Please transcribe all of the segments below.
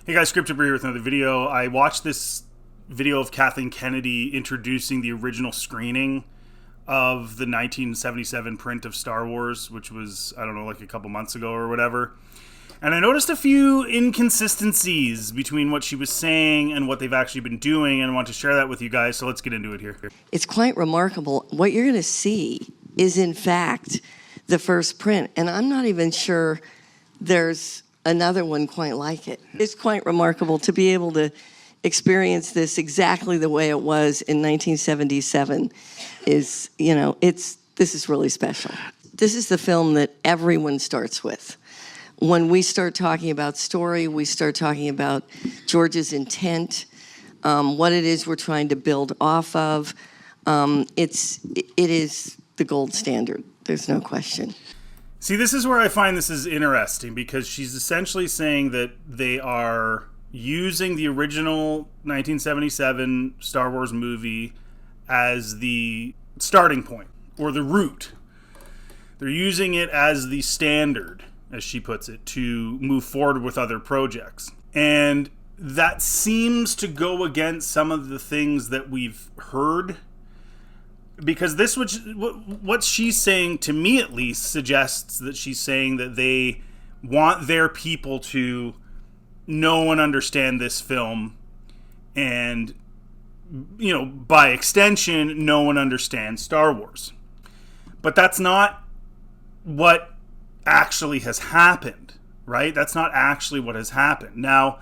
Hey guys, Scripted here with another video. I watched this video of Kathleen Kennedy introducing the original screening of the 1977 print of Star Wars, which was, I don't know, like a couple months ago or whatever. And I noticed a few inconsistencies between what she was saying and what they've actually been doing, and I want to share that with you guys, so let's get into it here. It's quite remarkable. What you're going to see is, in fact, the first print, and I'm not even sure there's another one quite like it. It's quite remarkable to be able to experience this exactly the way it was in 1977. This is really special. This is the film that everyone starts with. When we start talking about story, we start talking about George's intent, what it is we're trying to build off of. It is the gold standard. There's no question. See, this is where I find this is interesting, because she's essentially saying that they are using the original 1977 Star Wars movie as the starting point, or the root. They're using it as the standard, as she puts it, to move forward with other projects. And that seems to go against some of the things that we've heard, because this, what she's saying, to me at least, suggests that she's saying that they want their people to know and understand this film, and, you know, by extension, know and understand Star Wars. But that's not what actually has happened, right? That's not actually what has happened. Now,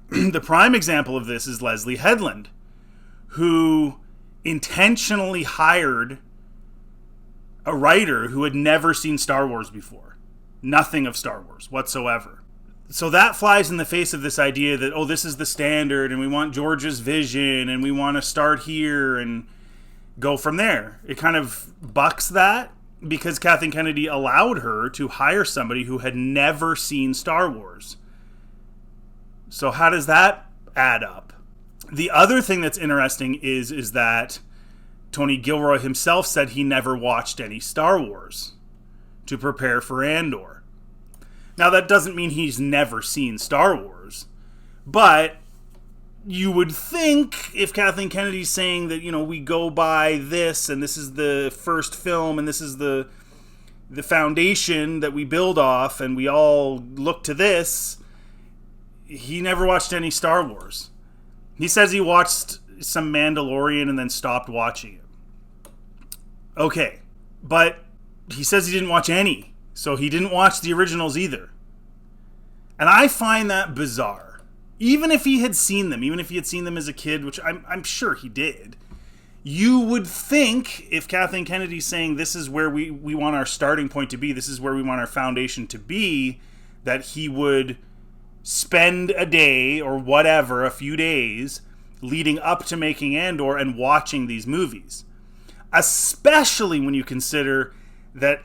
the prime example of this is Leslie Headland, who intentionally hired a writer who had never seen Star Wars before. Nothing of Star Wars whatsoever. So that flies in the face of this idea that, oh, this is the standard, and we want George's vision, and we want to start here and go from there. It kind of bucks that, because Kathleen Kennedy allowed her to hire somebody who had never seen Star Wars. So how does that add up? The other thing that's interesting is that Tony Gilroy himself said he never watched any Star Wars to prepare for Andor. Now, that doesn't mean he's never seen Star Wars, but you would think, if Kathleen Kennedy's saying that, you know, we go by this, and this is the first film, and this is the foundation that we build off, and we all look to this, he never watched any Star Wars. He says he watched some Mandalorian and then stopped watching it. Okay, but he says he didn't watch any, so he didn't watch the originals either. And I find that bizarre. Even if he had seen them, even if he had seen them as a kid, which I'm sure he did, you would think, if Kathleen Kennedy's saying this is where we want our starting point to be, this is where we want our foundation to be, that he would spend a day or whatever, a few days, leading up to making Andor and watching these movies. Especially when you consider that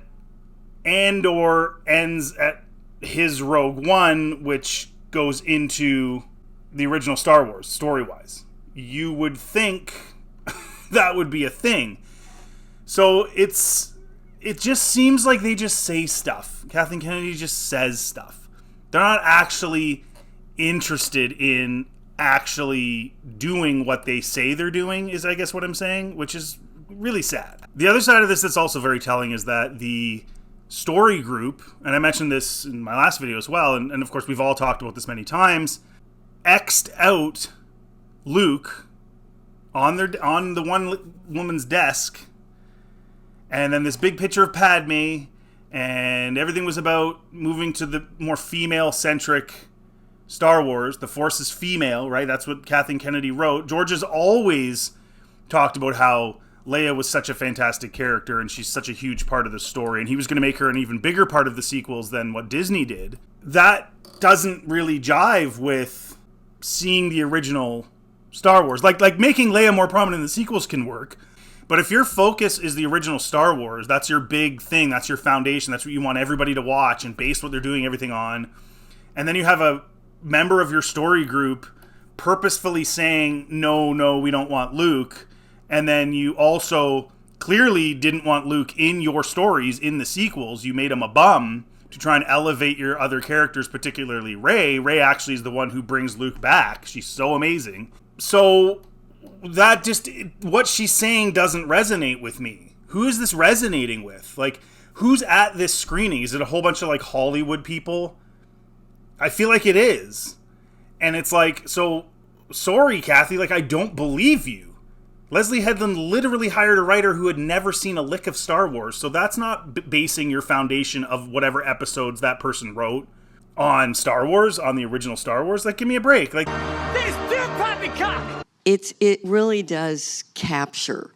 Andor ends at his Rogue One, which goes into the original Star Wars, story-wise. You would think that would be a thing. So it just seems like they just say stuff. Kathleen Kennedy just says stuff. They're not actually interested in actually doing what they say they're doing, is I guess what I'm saying, which is really sad. The other side of this that's also very telling is that the story group, and I mentioned this in my last video as well, and of course we've all talked about this many times, X'd out Luke on the one woman's desk, and then this big picture of Padme, and everything was about moving to the more female-centric Star Wars. The Force is female, right? That's what Kathleen Kennedy wrote. George has always talked about how Leia was such a fantastic character, and she's such a huge part of the story, and he was going to make her an even bigger part of the sequels than what Disney did. That doesn't really jive with seeing the original Star Wars. Like making Leia more prominent in the sequels can work, but if your focus is the original Star Wars, that's your big thing, that's your foundation, that's what you want everybody to watch and base what they're doing everything on, and then you have a member of your story group purposefully saying, no, we don't want Luke, and then you also clearly didn't want Luke in your stories in the sequels, you made him a bum, to try and elevate your other characters, particularly Rey. Rey actually is the one who brings Luke back. She's so amazing. So that just, what she's saying doesn't resonate with me. Who is this resonating with? Like, who's at this screening? Is it a whole bunch of like Hollywood people? I feel like it is. And it's like, so sorry, Kathy, like, I don't believe you. Leslie Headland literally hired a writer who had never seen a lick of Star Wars, so that's not basing your foundation of whatever episodes that person wrote on Star Wars, on the original Star Wars. Like, give me a break. Like, this dude poppycock! It really does capture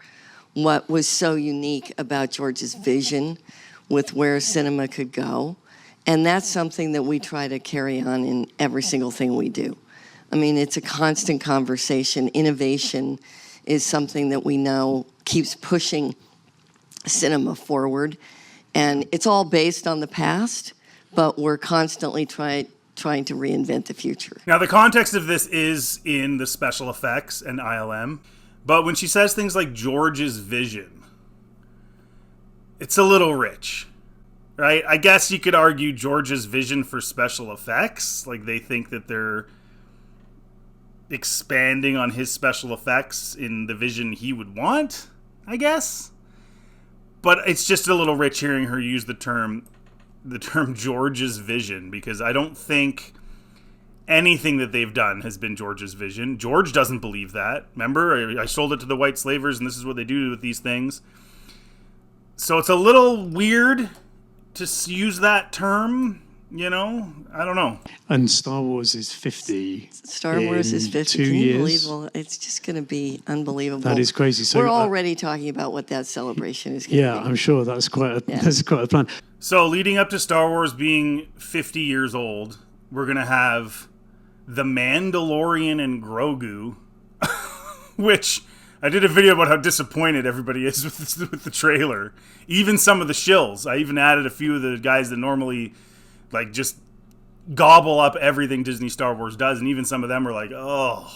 what was so unique about George's vision with where cinema could go. And that's something that we try to carry on in every single thing we do. I mean, it's a constant conversation. Innovation is something that we know keeps pushing cinema forward. And it's all based on the past, but we're constantly trying to reinvent the future. Now, the context of this is in the special effects and ILM. But when she says things like George's vision, it's a little rich. Right? I guess you could argue George's vision for special effects. Like, they think that they're expanding on his special effects in the vision he would want, I guess. But it's just a little rich hearing her use the term George's vision, because I don't think anything that they've done has been George's vision. George doesn't believe that. Remember, I sold it to the white slavers, and this is what they do with these things. So it's a little weird to use that term, you know? I don't know. And Star Wars is 50. Star Wars is 50. 2 Can you years. believe? Well, it's just going to be unbelievable. That is crazy. So we're already talking about what that celebration is going to be. Yeah, I'm sure that's quite a plan. So leading up to Star Wars being 50 years old, we're going to have The Mandalorian and Grogu, which I did a video about how disappointed everybody is with the trailer. Even some of the shills. I even added a few of the guys that normally like just gobble up everything Disney Star Wars does, and even some of them were like, oh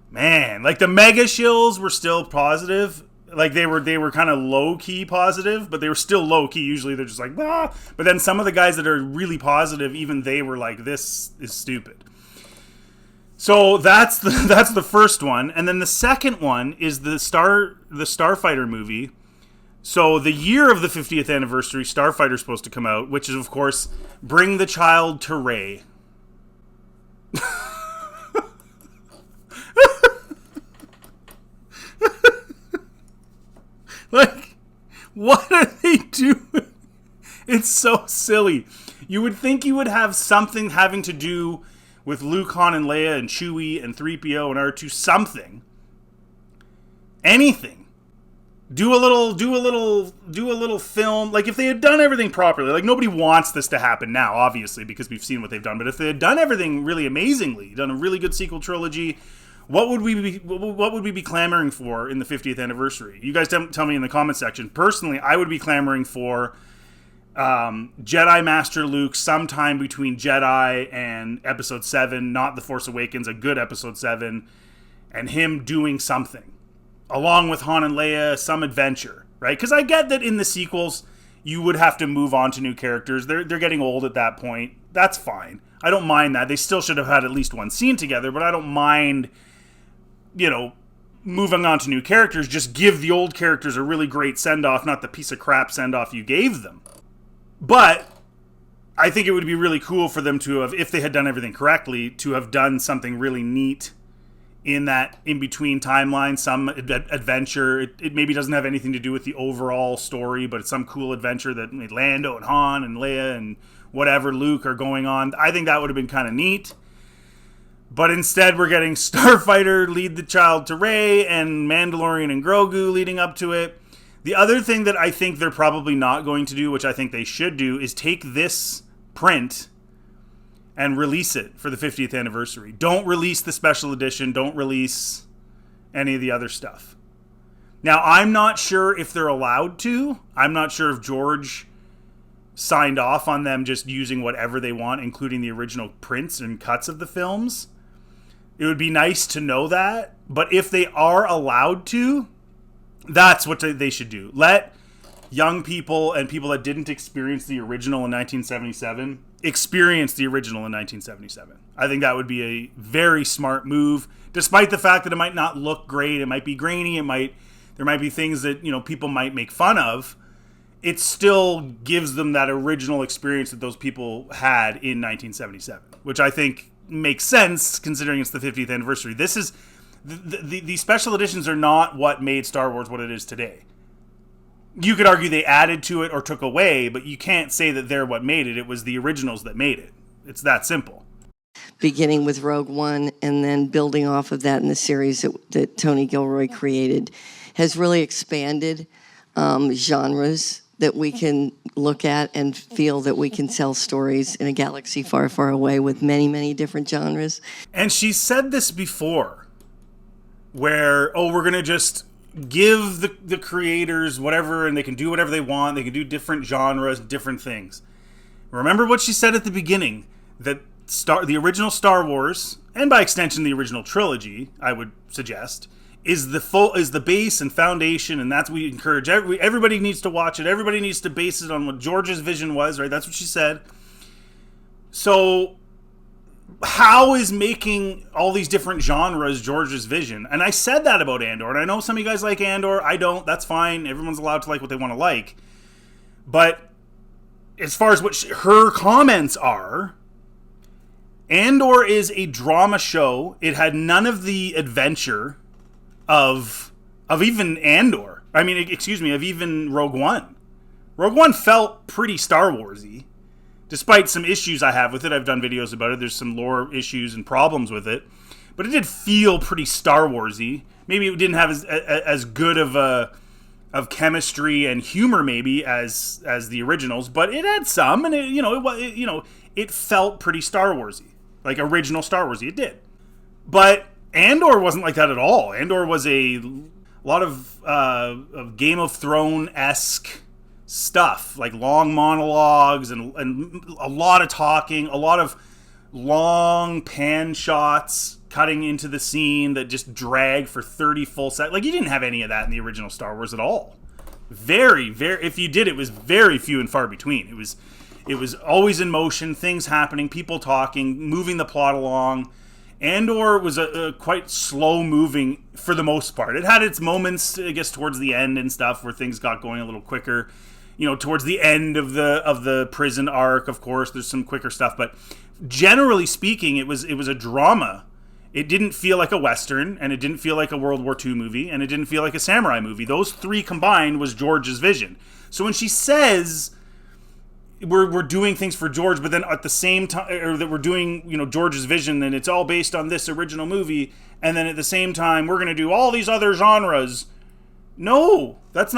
man. Like, the mega shills were still positive. Like, they were kind of low-key positive, but they were still low-key. Usually they're just like, ah. But then some of the guys that are really positive, even they were like, this is stupid. So that's the first one. And then the second one is the Starfighter movie. So the year of the 50th anniversary, Starfighter's supposed to come out, which is, of course, Bring the Child to Rey. Like, what are they doing? It's so silly. You would think you would have something having to do with Luke, Han, and Leia, and Chewie, and 3PO, and R2, something. Anything. Do a little film. Like, if they had done everything properly, like, nobody wants this to happen now, obviously, because we've seen what they've done. But if they had done everything really amazingly, done a really good sequel trilogy, what would we be clamoring for in the 50th anniversary? You guys tell me in the comment section. Personally, I would be clamoring for Jedi Master Luke sometime between Jedi and Episode 7, not The Force Awakens, a good Episode 7, and him doing something. Along with Han and Leia, some adventure, right? Because I get that in the sequels, you would have to move on to new characters. They're getting old at that point. That's fine. I don't mind that. They still should have had at least one scene together, but I don't mind, moving on to new characters. Just give the old characters a really great send-off, not the piece of crap send-off you gave them. But I think it would be really cool for them to have, if they had done everything correctly, to have done something really neat in that in-between timeline, some adventure. It maybe doesn't have anything to do with the overall story, but it's some cool adventure that Lando and Han and Leia and whatever, Luke, are going on. I think that would have been kind of neat. But instead, we're getting Starfighter lead the child to Rey and Mandalorian and Grogu leading up to it. The other thing that I think they're probably not going to do, which I think they should do, is take this print and release it for the 50th anniversary. Don't release the special edition. Don't release any of the other stuff. Now, I'm not sure if they're allowed to. I'm not sure if George signed off on them just using whatever they want, including the original prints and cuts of the films. It would be nice to know that. But if they are allowed to, that's what they should do. Let young people and people that didn't experience the original in 1977 experience the original in 1977. I think that would be a very smart move, despite the fact that it might not look great. It might be grainy. There might be things that, people might make fun of. It still gives them that original experience that those people had in 1977, which I think makes sense considering it's the 50th anniversary. This is the special editions are not what made Star Wars what it is today. You could argue they added to it or took away, but you can't say that they're what made it. It was the originals that made it. It's that simple. Beginning with Rogue One and then building off of that in the series that Tony Gilroy created has really expanded genres that we can look at and feel that we can tell stories in a galaxy far, far away with many, many different genres. And she said this before, where, we're going to just give the creators whatever, and they can do whatever they want. They can do different genres, different things. Remember what she said at the beginning, that the original Star Wars, and by extension the original trilogy, I would suggest, is the base and foundation, and that's what we encourage. Everybody needs to watch it. Everybody needs to base it on what George's vision was, right? That's what she said. So how is making all these different genres George's vision? And I said that about Andor, and I know some of you guys like Andor. I don't. That's fine. Everyone's allowed to like what they want to like. But as far as what her comments are, Andor is a drama show. It had none of the adventure of even Andor. I mean, excuse me, of even Rogue One. Rogue One felt pretty Star Wars-y, despite some issues I have with it. I've done videos about it. There's some lore issues and problems with it, but it did feel pretty Star Wars-y. Maybe it didn't have as good of chemistry and humor maybe as the originals, but it had some, and it felt pretty Star Wars-y, like original Star Wars-y. It did, but Andor wasn't like that at all. Andor was a lot of Game of Thrones-esque stuff, like long monologues and a lot of talking, a lot of long pan shots cutting into the scene that just drag for 30 full seconds. Like, you didn't have any of that in the original Star Wars at all. Very, very, if you did, it was very few and far between. It was always in motion, things happening, people talking, moving the plot along. Andor was a quite slow moving for the most part. It had its moments, I guess, towards the end and stuff where things got going a little quicker. Towards the end of the prison arc, of course, there's some quicker stuff. But generally speaking, it was a drama. It didn't feel like a Western, and it didn't feel like a World War II movie, and it didn't feel like a samurai movie. Those three combined was George's vision. So when she says we're doing things for George, but then at the same time, or that we're doing, George's vision, and it's all based on this original movie, and then at the same time, we're going to do all these other genres. No, that's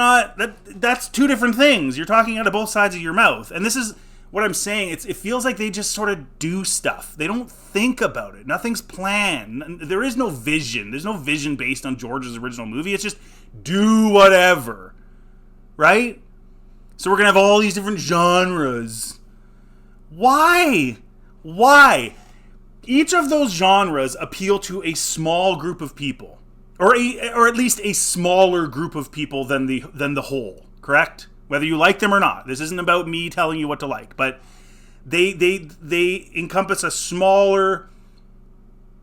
two different things. You're talking out of both sides of your mouth. And this is what I'm saying. It feels like they just sort of do stuff. They don't think about it. Nothing's planned. There is no vision. There's no vision based on George's original movie. It's just do whatever. Right? So we're going to have all these different genres. Why? Each of those genres appeal to a small group of people. Or at least a smaller group of people than the whole, correct? Whether you like them or not. This isn't about me telling you what to like, but they encompass a smaller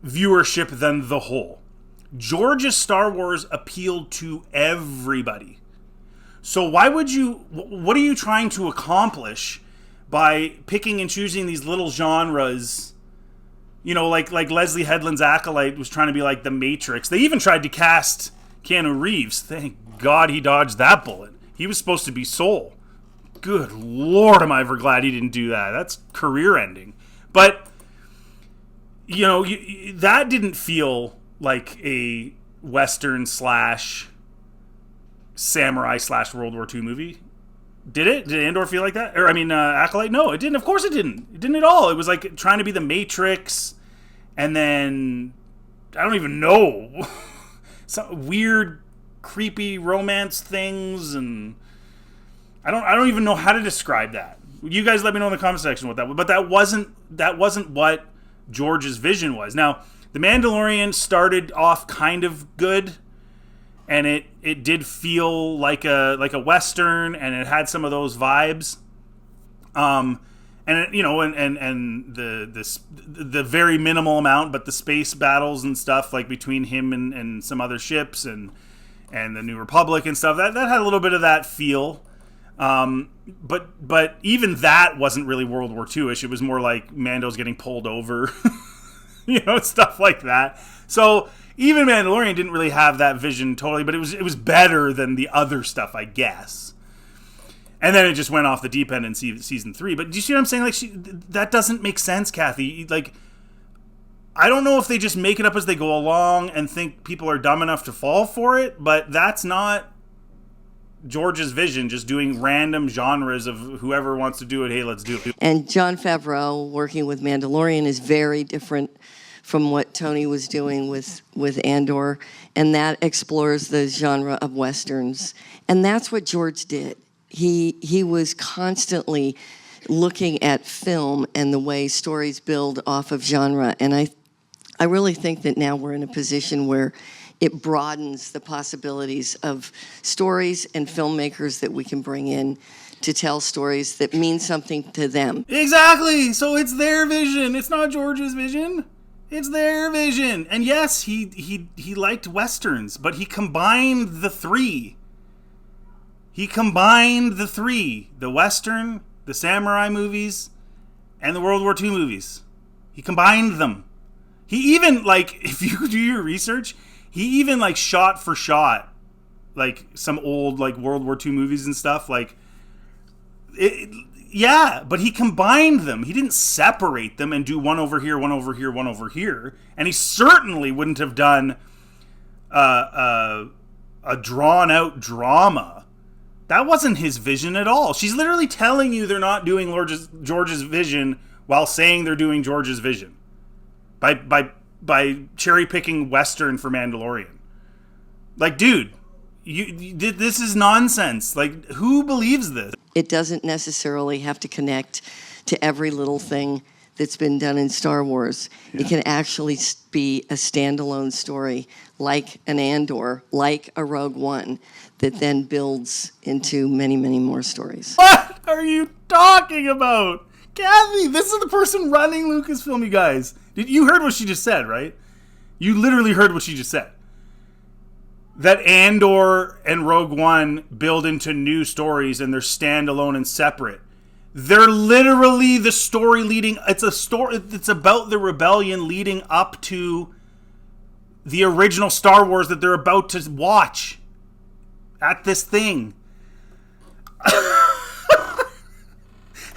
viewership than the whole. George's Star Wars appealed to everybody. So what are you trying to accomplish by picking and choosing these little genres? Like Leslie Headland's Acolyte was trying to be like The Matrix. They even tried to cast Keanu Reeves. Thank God he dodged that bullet. He was supposed to be Soul. Good Lord, am I ever glad he didn't do that. That's career ending. But, that didn't feel like a Western / samurai / World War II movie. Did it? Did Andor feel like that? Or, Acolyte? No, it didn't. Of course it didn't. It didn't at all. It was like trying to be The Matrix, and then, I don't even know, some weird, creepy romance things, and I don't even know how to describe that. You guys let me know in the comment section what that was. But that wasn't what George's vision was. Now, The Mandalorian started off kind of good, and it did feel like a Western, and it had some of those vibes. And the very minimal amount, but the space battles and stuff, like between him and some other ships and the New Republic and stuff, that had a little bit of that feel. But even that wasn't really World War II-ish. It was more like Mando's getting pulled over, stuff like that. So even Mandalorian didn't really have that vision totally, but it was better than the other stuff, I guess. And then it just went off the deep end in season 3. But do you see what I'm saying? Like, that doesn't make sense, Kathy. Like, I don't know if they just make it up as they go along and think people are dumb enough to fall for it, but that's not George's vision, just doing random genres of whoever wants to do it, hey, let's do it. And Jon Favreau, working with Mandalorian, is very different from what Tony was doing with Andor, and that explores the genre of Westerns. And that's what George did. He was constantly looking at film and the way stories build off of genre. And I really think that now we're in a position where it broadens the possibilities of stories and filmmakers that we can bring in to tell stories that mean something to them. Exactly. So it's their vision. It's not George's vision. It's their vision. And yes, he liked Westerns, but he combined the three. He combined the three: the Western, the samurai movies, and the World War II movies. He combined them. He even, like, if you do your research, he even, like, shot for shot, like, some old, like, World War II movies and stuff. Like, yeah, but he combined them. He didn't separate them and do one over here, one over here, one over here. And he certainly wouldn't have done a drawn-out drama. That wasn't his vision at all. She's literally telling you they're not doing George's vision while saying they're doing George's vision. By cherry-picking Western for Mandalorian. Like, dude, this is nonsense. Like, who believes this? It doesn't necessarily have to connect to every little thing that's been done in Star Wars. Yeah. It can actually be a standalone story, like an Andor, like a Rogue One, that then builds into many, many more stories. What are you talking about? Kathy, this is the person running Lucasfilm, you guys. You heard what she just said, right? You literally heard what she just said. That Andor and Rogue One build into new stories and they're standalone and separate. They're literally the story leading... It's a story. It's about the rebellion leading up to the original Star Wars that they're about to watch at this thing.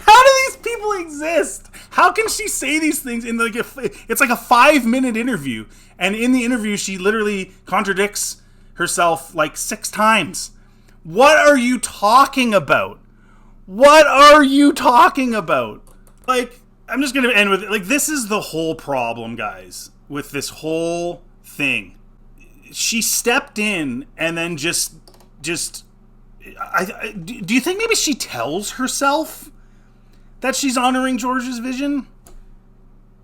How do these people exist? How can she say these things in like it's like a 5-minute interview, and in the interview she literally contradicts herself like 6 times. What are you talking about? What are you talking about? Like, I'm just going to end with it. Like, this is the whole problem, guys, with this whole thing. She stepped in and then just do you think maybe she tells herself that she's honoring George's vision?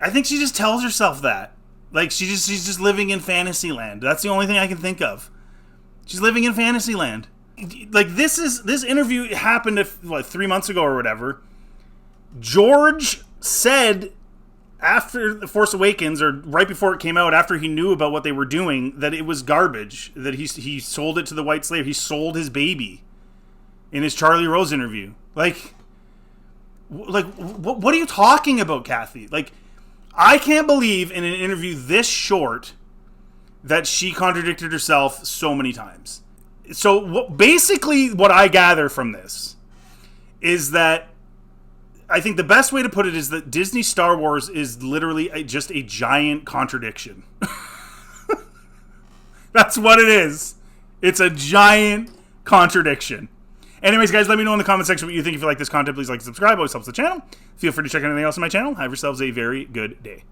I think she just tells herself that. Like, she's just living in Fantasyland. That's the only thing I can think of. She's living in Fantasyland. Like, this interview happened 3 months ago or whatever. George said after The Force Awakens, or right before it came out, after he knew about what they were doing, that it was garbage, that he sold it to the white slave. He sold his baby in his Charlie Rose interview. Like what are you talking about, Kathy? Like, I can't believe in an interview this short that she contradicted herself so many times. So basically what I gather from this is that I think the best way to put it is that Disney Star Wars is literally just a giant contradiction. That's what it is. It's a giant contradiction. Anyways, guys, let me know in the comment section what you think. If you like this content, please like and subscribe. Always helps the channel. Feel free to check out anything else on my channel. Have yourselves a very good day.